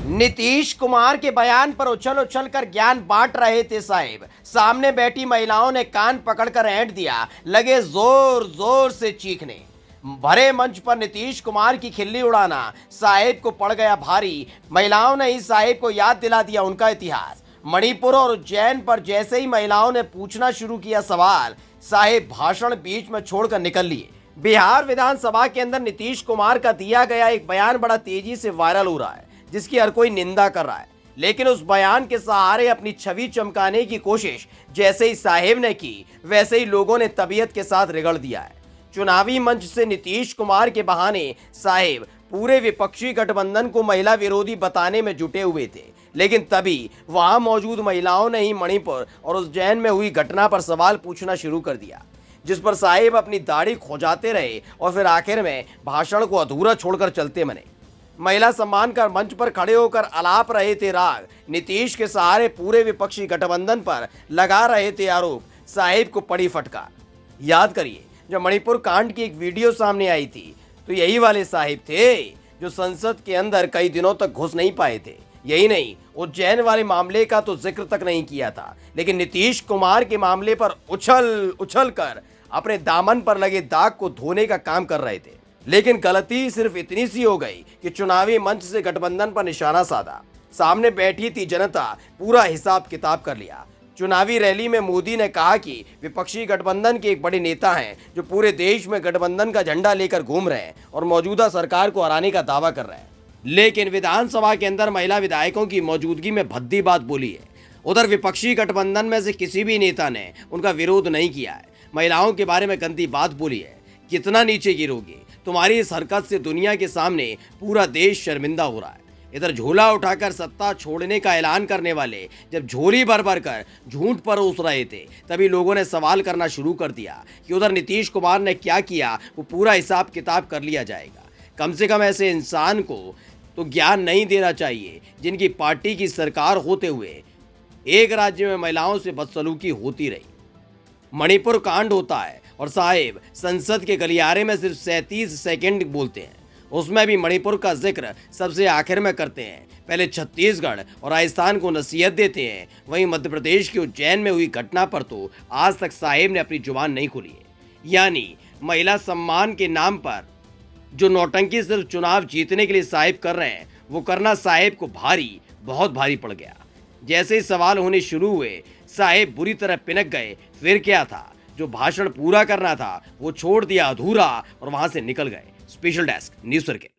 नीतीश कुमार के बयान पर उछल उछल कर ज्ञान बांट रहे थे साहिब। सामने बैठी महिलाओं ने कान पकड़कर ऐंठ दिया, लगे जोर जोर से चीखने। भरे मंच पर नीतीश कुमार की खिल्ली उड़ाना साहिब को पड़ गया भारी। महिलाओं ने ही साहिब को याद दिला दिया उनका इतिहास। मणिपुर और उज्जैन पर जैसे ही महिलाओं ने पूछना शुरू किया सवाल, साहिब भाषण बीच में छोड़कर निकल लिए। बिहार विधानसभा के अंदर नीतीश कुमार का दिया गया एक बयान बड़ा तेजी से वायरल हो रहा है, जिसकी हर कोई निंदा कर रहा है। लेकिन उस बयान के सहारे अपनी छवि चमकाने की कोशिश जैसे ही साहिब ने की, वैसे ही लोगों ने तबीयत के साथ रगड़ दिया है। चुनावी मंच से नीतीश कुमार के बहाने साहिब पूरे विपक्षी गठबंधन को महिला विरोधी बताने में जुटे हुए थे। लेकिन तभी वहां मौजूद महिलाओं ने ही मणिपुर और उज्जैन में हुई घटना पर सवाल पूछना शुरू कर दिया, जिस पर साहिब अपनी दाढ़ी खोजाते रहे और फिर आखिर में भाषण को अधूरा छोड़कर चलते बने। महिला सम्मान कर मंच पर खड़े होकर अलाप रहे थे राग। नीतीश के सहारे पूरे विपक्षी गठबंधन पर लगा रहे थे आरोप। साहिब को पड़ी फटकार। याद करिए, जब मणिपुर कांड की एक वीडियो सामने आई थी तो यही वाले साहिब थे जो संसद के अंदर कई दिनों तक घुस नहीं पाए थे। यही नहीं, उज्जैन वाले मामले का तो जिक्र तक नहीं किया था, लेकिन नीतीश कुमार के मामले पर उछल उछल कर अपने दामन पर लगे दाग को धोने का काम कर रहे थे। लेकिन गलती सिर्फ इतनी सी हो गई कि चुनावी मंच से गठबंधन पर निशाना साधा। सामने बैठी थी जनता, पूरा हिसाब किताब कर लिया। चुनावी रैली में मोदी ने कहा कि विपक्षी गठबंधन के एक बड़े नेता हैं जो पूरे देश में गठबंधन का झंडा लेकर घूम रहे हैं और मौजूदा सरकार को हराने का दावा कर रहे हैं। लेकिन विधानसभा के अंदर महिला विधायकों की मौजूदगी में भद्दी बात बोली है। उधर विपक्षी गठबंधन में से किसी भी नेता ने उनका विरोध नहीं किया है। महिलाओं के बारे में गंदी बात बोली है। कितना नीचे गिरोगे, तुम्हारी इस हरकत से दुनिया के सामने पूरा देश शर्मिंदा हो रहा है। इधर झोला उठाकर सत्ता छोड़ने का ऐलान करने वाले जब झोली भर भर कर झूठ परोस रहे थे, तभी लोगों ने सवाल करना शुरू कर दिया कि उधर नीतीश कुमार ने क्या किया, वो पूरा हिसाब किताब कर लिया जाएगा। कम से कम ऐसे इंसान को तो ज्ञान नहीं देना चाहिए जिनकी पार्टी की सरकार होते हुए एक राज्य में महिलाओं से बदसलूकी होती रही। मणिपुर कांड होता है और साहिब संसद के गलियारे में सिर्फ 37 सेकंड बोलते हैं। उसमें भी मणिपुर का जिक्र सबसे आखिर में करते हैं। पहले छत्तीसगढ़ और राजस्थान को नसीहत देते हैं। वहीं मध्य प्रदेश के उज्जैन में हुई घटना पर तो आज तक साहिब ने अपनी जुबान नहीं खोली है। यानी महिला सम्मान के नाम पर जो नौटंकी सिर्फ चुनाव जीतने के लिए साहिब कर रहे हैं, वो करना साहिब को भारी, बहुत भारी पड़ गया। जैसे ही सवाल होने शुरू हुए, साहिब बुरी तरह पिनक गए। फिर क्या था, जो भाषण पूरा करना था वो छोड़ दिया अधूरा और वहां से निकल गए। Special desk news circuit.